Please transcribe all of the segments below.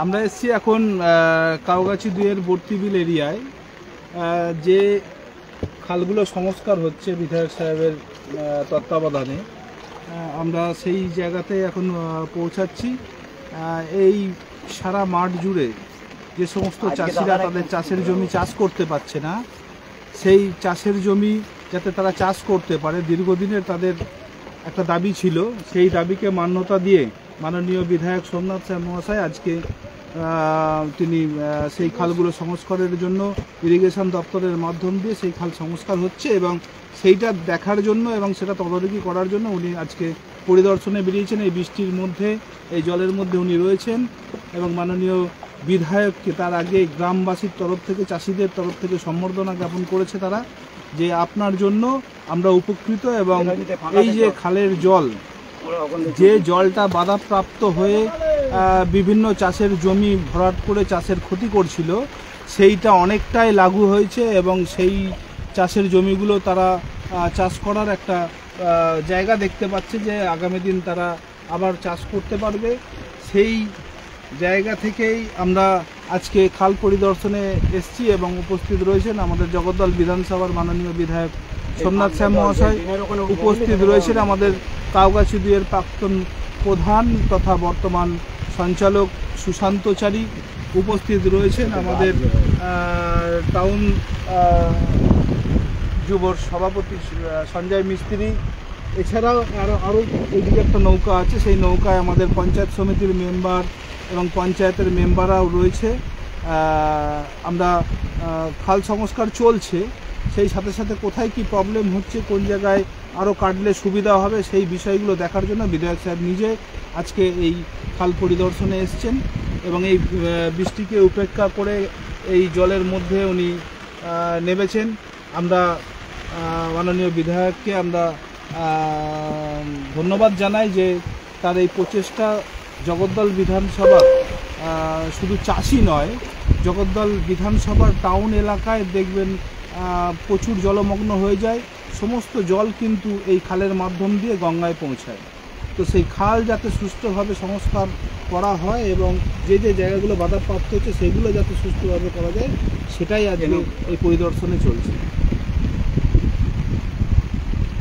আমরা এসেছি এখন কাউগাছি 2-এর বর্তিবিল এরিয়ায় যে খালগুলো সংস্কার হচ্ছে বিধায়ক সাহেবের তত্ত্বাবধানে। আমরা সেই জায়গাতে এখন পৌঁছাচ্ছি। এই সারা মাঠ জুড়ে যে সমস্ত চাষিরা তাদের চাষের জমি চাষ করতে পারছে না, সেই চাষের জমি যাতে তারা চাষ করতে পারে, দীর্ঘদিনের তাদের একটা দাবি ছিল। সেই দাবিকে মান্যতা দিয়ে মাননীয় বিধায়ক সোমনাথ স্যার মহাশয় আজকে তিনি সেই খালগুলো সংস্কারের জন্য ইরিগেশন দপ্তরের মাধ্যম দিয়ে সেই খাল সংস্কার হচ্ছে এবং সেইটা দেখার জন্য এবং সেটা তদারকি করার জন্য উনি আজকে পরিদর্শনে বেরিয়েছেন। এই বৃষ্টির মধ্যে, এই জলের মধ্যে উনি রয়েছেন এবং মাননীয় বিধায়ককে তার আগে গ্রামবাসীর তরফ থেকে, চাষিদের তরফ থেকে সম্বর্ধনা জ্ঞাপন করেছে তারা, যে আপনার জন্য আমরা উপকৃত এবং এই যে খালের জল, যে জলটা বাধাপ্রাপ্ত হয়ে বিভিন্ন চাষের জমি ভরাট করে চাষের ক্ষতি করছিল, সেইটা অনেকটাই লাগু হয়েছে এবং সেই চাষের জমিগুলো তারা চাষ করার একটা জায়গা দেখতে পাচ্ছে, যে আগামী দিন তারা আবার চাষ করতে পারবে। সেই জায়গা থেকেই আমরা আজকে খাল পরিদর্শনে এসেছি এবং উপস্থিত রয়েছেন আমাদের জগদ্দল বিধানসভার মাননীয় বিধায়ক সোমনাথ স্যার মহাশয়, উপস্থিত রয়েছেন আমাদের কাউগাছি 2-এর প্রাক্তন প্রধান তথা বর্তমান সঞ্চালক সুশান্তচারী, উপস্থিত রয়েছেন আমাদের টাউন যুবর সভাপতি সঞ্জয় মিস্ত্রি। এছাড়াও আরও এদিকে একটা নৌকা আছে, সেই নৌকায় আমাদের পঞ্চায়েত সমিতির মেম্বার এবং পঞ্চায়েতের মেম্বাররাও রয়েছে। আমরা খাল সংস্কার চলছে, সেই সাথে সাথে কোথায় কি প্রবলেম হচ্ছে, কোন জায়গায় আরও কাটলে সুবিধা হবে, সেই বিষয়গুলো দেখার জন্য বিধায়ক সাহেব নিজে আজকে এই খাল পরিদর্শনে এসছেন এবং এই বৃষ্টিকে উপেক্ষা করে এই জলের মধ্যে উনি নেমেছেন। আমরা মাননীয় বিধায়ককে আমরা ধন্যবাদ জানাই যে তার এই প্রচেষ্টা জগদ্দল বিধানসভা শুধু চাষি নয়, জগদ্দল বিধানসভার টাউন এলাকায় দেখবেন প্রচুর জলমগ্ন হয়ে যায়, সমস্ত জল কিন্তু এই খালের মাধ্যম দিয়ে গঙ্গায় পৌঁছায়। তো সেই খাল যাতে সুষ্ঠুভাবে সংস্কার করা হয় এবং যে যে জায়গাগুলো বাধাপ্রাপ্ত হচ্ছে সেগুলো যাতে সুষ্ঠুভাবে করা যায়, সেটাই আজকে এই পরিদর্শনে চলছে।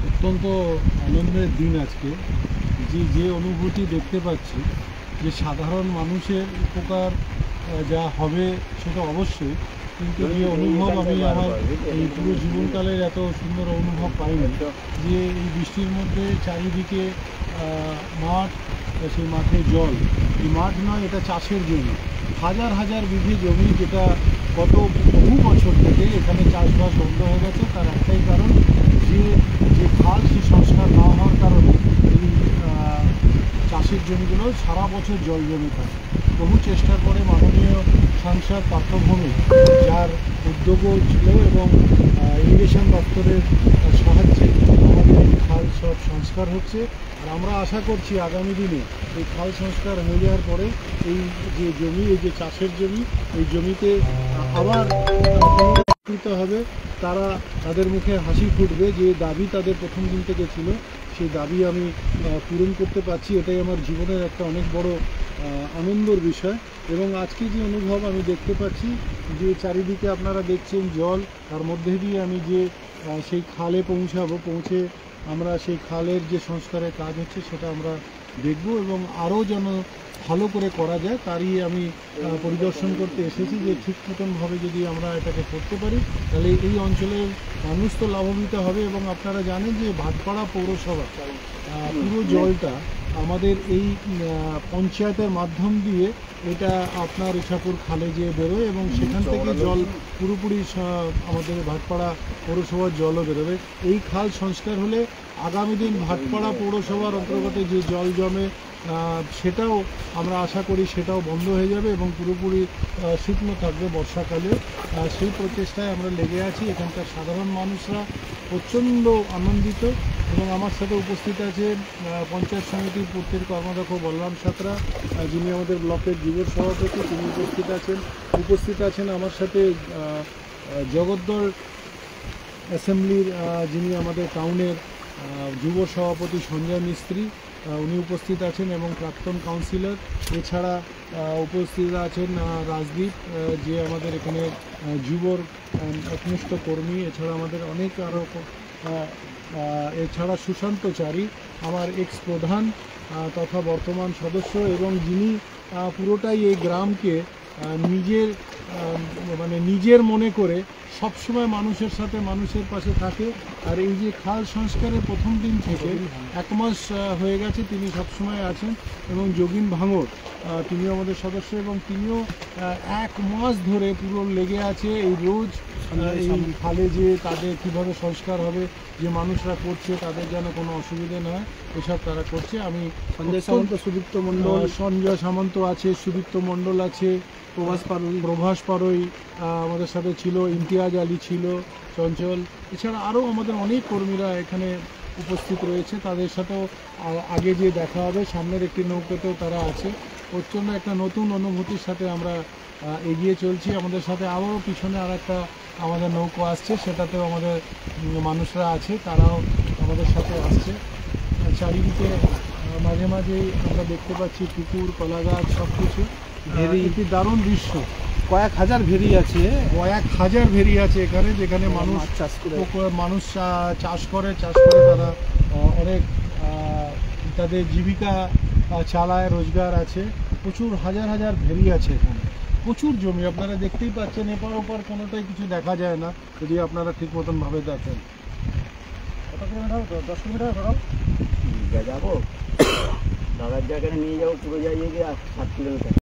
অত্যন্ত আনন্দের দিন আজকে, যে অনুভূতি দেখতে পাচ্ছি যে সাধারণ মানুষের উপকার যা হবে সেটা অবশ্যই, কিন্তু যে অনুভব আমি আমার এই পুরো জীবনকালের এত সুন্দর অনুভব পাইনি। যে এই বৃষ্টির মধ্যে চারিদিকে মাঠ, সেই মাঠে জল, এই মাঠ নয়, এটা চাষের জমি, হাজার হাজার বিঘে জমি, যেটা গত বহু বছর থেকে এখানে চাষবাস বন্ধ হয়ে গেছে। তার একটাই কারণ, যে খাল সেই সংস্কার না হওয়ার কারণে এই চাষের জমিগুলো সারা বছর জল জমে থাকে। বহু চেষ্টার পরে মাননীয় সাংসদ পার্থভূমি, যার উদ্যোগও ছিল এবং ইরিগেশন দপ্তরের সাহায্যে আমাদের এই খাল সব সংস্কার হচ্ছে। আর আমরা আশা করছি আগামী দিনে এই খাল সংস্কার হয়ে যাওয়ার পরে এই যে জমি, এই যে চাষের জমি, এই জমিতে আবার পুনরুত্থিত হবে, তাদের মুখে হাসি ফুটবে। যে দাবি তাদের প্রথম দিন থেকে ছিল, সেই দাবি আমি পূরণ করতে পারছি, এটাই আমার জীবনের একটা অনেক বড় আনন্দের বিষয়। এবং আজকে যে অনুভব আমি দেখতে পাচ্ছি, যে চারিদিকে আপনারা দেখছেন জল, তার মধ্যে দিয়ে আমি যে সেই খালে পৌঁছে আমরা সেই খালের যে সংস্কারের কাজ হচ্ছে সেটা আমরা দেখব এবং আরও যেন ভালো করে করা যায়, তারই আমি পরিদর্শন করতে এসেছি। যে ঠিক মতনভাবে যদি আমরা এটাকে করতে পারি, তাহলে এই অঞ্চলের মানুষ তো লাভান্বিত হবে। এবং আপনারা জানেন যে ভাটপাড়া পৌরসভা পুরো জলটা আমাদের এই পঞ্চায়েতের মাধ্যম দিয়ে এটা আপনার ইছাপুর খালে যেয়ে বেরোয় এবং সেখান থেকে জল পুরোপুরি আমাদের ভাটপাড়া পৌরসভার জলও বেরোবে। এই খাল সংস্কার হলে আগামী দিন ভাটপাড়া পৌরসভার অন্তর্গত যে জল জমে সেটাও আমরা আশা করি সেটাও বন্ধ হয়ে যাবে এবং পুরোপুরি শুকনো থাকবে বর্ষাকালে। সেই প্রচেষ্টায় আমরা লেগে আছি। এখানকার সাধারণ মানুষরা প্রচণ্ড আনন্দিত এবং আমার সাথে উপস্থিত আছে পঞ্চায়েত সমিতির পূর্তের কর্মাধ্যক্ষ বলরাম সাঁতরা, যিনি আমাদের ব্লকের যুব সভাপতি, তিনি উপস্থিত আছেন আমার সাথে জগদ্দল অ্যাসেম্বলির যিনি আমাদের টাউনের যুব সভাপতি সঞ্জয় মিস্ত্রি, উনি উপস্থিত আছেন এবং প্রাক্তন কাউন্সিলর, এছাড়া উপস্থিত আছেন রাজদীপ, যে আমাদের এখানে যুবর একনিষ্ঠ কর্মী, এছাড়া আমাদের অনেক আরও, এছাড়া সুশান্ত চারি আমার এক্স প্রধান তথা বর্তমান সদস্য, এবং যিনি পুরোটাই এই গ্রামকে নিজের নিজের মনে করে সবসময় মানুষের সাথে মানুষের পাশে থাকে। আর এই যে খাল সংস্কারের প্রথম দিন থেকে 1 মাস হয়ে গেছে তিনি সবসময় আছেন, এবং যোগিন ভাঙর তিনিও আমাদের সদস্য, এবং তিনিও 1 মাস ধরে পুরো লেগে আছে এই রোজ এই খালে যে তাদের কীভাবে সংস্কার হবে, যে মানুষরা করছে তাদের যেন কোনো অসুবিধা না হয়, এসব তারা করছে। আমি সঞ্জয় সামন্ত, সুদীপ্ত মণ্ডল, সঞ্জয় সামন্ত আছে, সুদীপ্ত মণ্ডল আছে, প্রভাস পারুই আমাদের সাথে ছিল, ইমতিয়াজ আলী ছিল, চঞ্চল, এছাড়া আরও আমাদের অনেক কর্মীরা এখানে উপস্থিত রয়েছে। তাদের সাথেও আগে যে দেখা হবে, সামনের একটি নৌকাতেও তারা আছে। প্রচণ্ড একটা নতুন অনুভূতির সাথে আমরা এগিয়ে চলছি। আমাদের সাথে আরও পিছনে আর একটা আমাদের নৌকো আসছে, সেটাতেও আমাদের মানুষরা আছে, তারাও আমাদের সাথে আসছে। চারিদিকে মাঝে মাঝেই আমরা দেখতে পাচ্ছি পুকুর, কলা গাছ, সব কিছু, একটি দারুণ দৃশ্য। কয়েক হাজার ভেরি আছে, কয়েক হাজার ভেরি আছে এখানে, যেখানে মানুষ চাষ করে চাষ করে তারা অনেক তাদের জীবিকা চালায়, রোজগার আছে। প্রচুর হাজার হাজার ভেরি আছে এখানে, প্রচুর জমি আপনারা দেখতেই পাচ্ছেন, এপার ওপার কোনোটাই কিছু দেখা যায় না যদি আপনারা ঠিক মতন ভাবে দেখেন। কত কিলোমিটার? 10 কিলোমিটার ধরো যাবো, দাদার জায়গায় নিয়ে যাবো পুরো যাইয়ে গিয়ে 7 কিলোমিটার।